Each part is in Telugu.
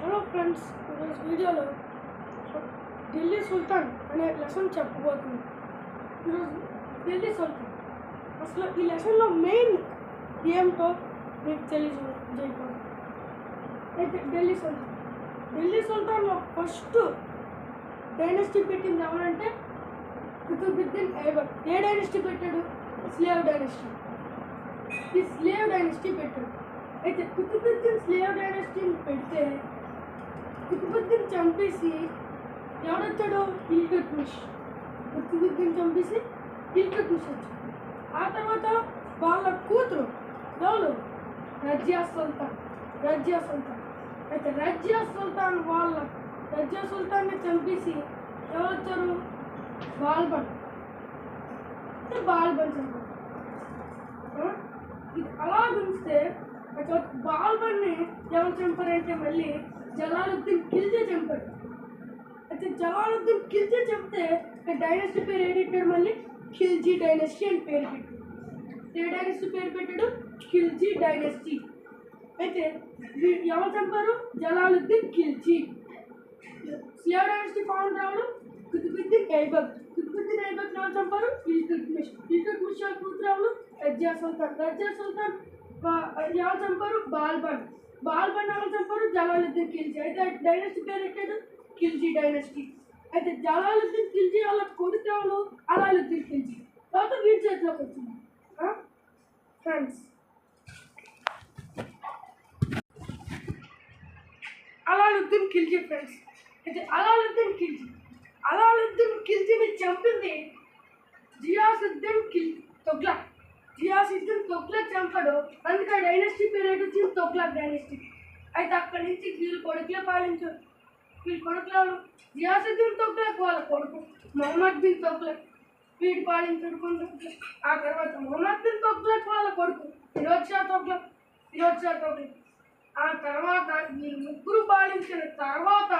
హలో ఫ్రెండ్స్, ఈరోజు వీడియోలో ఢిల్లీ సుల్తాన్ అనే లెసన్ చెప్పబోతుంది. ఈరోజు ఢిల్లీ సుల్తాన్ అసలు ఈ లెసన్లో మెయిన్ ఏమిటో మీకు తెలియజేయకూడదు. అయితే ఢిల్లీ సుల్తాన్లో ఫస్ట్ డైనస్టీ పెట్టింది ఎవరంటే కుతుబుద్దీన్ ఐబక్. ఏ డైనస్టీ పెట్టాడు? Slave dynasty. ఈ స్లేవ్ డైనస్టీ పెట్టాడు. అయితే కుతుబుద్దీన్ స్లేవ్ డైనస్టీని పెడితే కుతుబుద్దీన్ చంపేసి ఎవడొచ్చాడు? ఇల్తుత్మిష్. కుతుబుద్దీన్ చంపేసి ఇల్తుత్మిష్ వచ్చాడు. ఆ తర్వాత వాళ్ళ కూతురు ఎవరు? రజియా సుల్తాన్. అయితే రజియా సుల్తాన్ని చంపేసి ఎవరొచ్చారు? బాల్బన్ చంపారు. ఇది అలా గురిస్తే బాల్బన్ని ఎవరు చంపారంటే మళ్ళీ జలాలుద్దీన్ ఖిల్జీ చంపాడు. అయితే జలాలుద్దీన్ ఖిల్జీ చంపితే డైనస్టీ పేరు ఏంటంటాడు? మళ్ళీ ఖిల్జీ డైనస్టీ అని పేరు పెట్టాడు. ఏ డైనస్టీ పేరు పెట్టాడు? ఖిల్జీ డైనస్టీ. అయితే ఎవరు చంపారు? Jalaluddin Khilji. Slave dynasty founder ఎవరు? కుతుబుద్దీన్ ఐబక్. కుతుబుద్దీన్ ఐబక్ ఎవరు చంపారు? ఇల్తుత్మిష్ కూతురు ఎవరు? రజియా సుల్తాన్ ఎవరు చంపారు? బాల్బన్ ఎవరు చంపారు? జలాలుద్దీన్ ఖిల్జీ. అయితే డైనస్టీ పేరు పెట్టాడు ఖిల్జీ డైనస్టీ. అయితే జలాలుద్దీన్ ఖిల్జీ వాళ్ళ కొడుకు ఎవరు? అలాలుద్దీన్ ఖిల్జీ. తర్వాత వీడి చేతిలోకి వచ్చింది ఫ్రెండ్స్. అలాలుద్దీన్ ఖిల్జీ ఫ్రెండ్స్. అయితే అలాలుద్దీన్ ఖిల్జీని చంపింది జియాసుద్దీన్ తుగ్లక్. చంపాడు. అందుకే డైనస్టీ పీరియడ్ వచ్చింది తుగ్లక్ డైనస్టీ. అయితే అక్కడి నుంచి వీళ్ళు కొడుకులే పాలించారు. వీళ్ళ కొడుకులు జియాసుద్దీన్ తుగ్లక్ వాళ్ళ కొడుకు మొహమ్మద్ బిన్ తుగ్లక్ వీడు పాలించాడు కొంచెం. ఆ తర్వాత మొహమ్మద్ బిన్ తుగ్లక్ వాళ్ళ కొడుకు ఫిరోజ్ షా తుగ్లక్. ఆ తర్వాత ఈ ముగ్గురు పాలించిన తర్వాత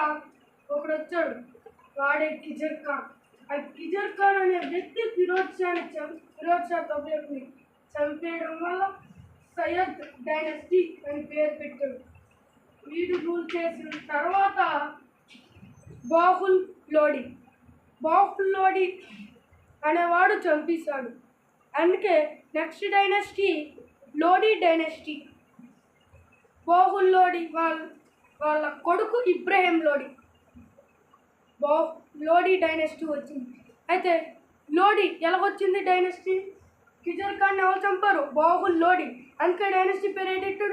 ఒకడు వచ్చాడు, వాడే కిజర్ ఖాన్. ఆ కిజర్ ఖాన్ అనే వ్యక్తి ఫిరోజ్ షా తుగ్లక్ని చంపేయడం వల్ల సయ్యద్ డైనస్టీ అని పేరు పెట్టాడు. వీడు రూల్ చేసిన తర్వాత బాహుల్ లోడి అనేవాడు చంపేశాడు. అందుకే next dynasty Lodi dynasty. Bahlul Lodi వాళ్ళ కొడుకు ఇబ్రాహిం లోడి డైనస్టీ వచ్చింది. అయితే లోడి ఎలాగొచ్చింది డైనస్టీ? కిజర్ ఖాన్ ఎవరు చంపారు? బాహుల్ లోడి. అందుకే డైనస్టీ పేరు ఏంటంటే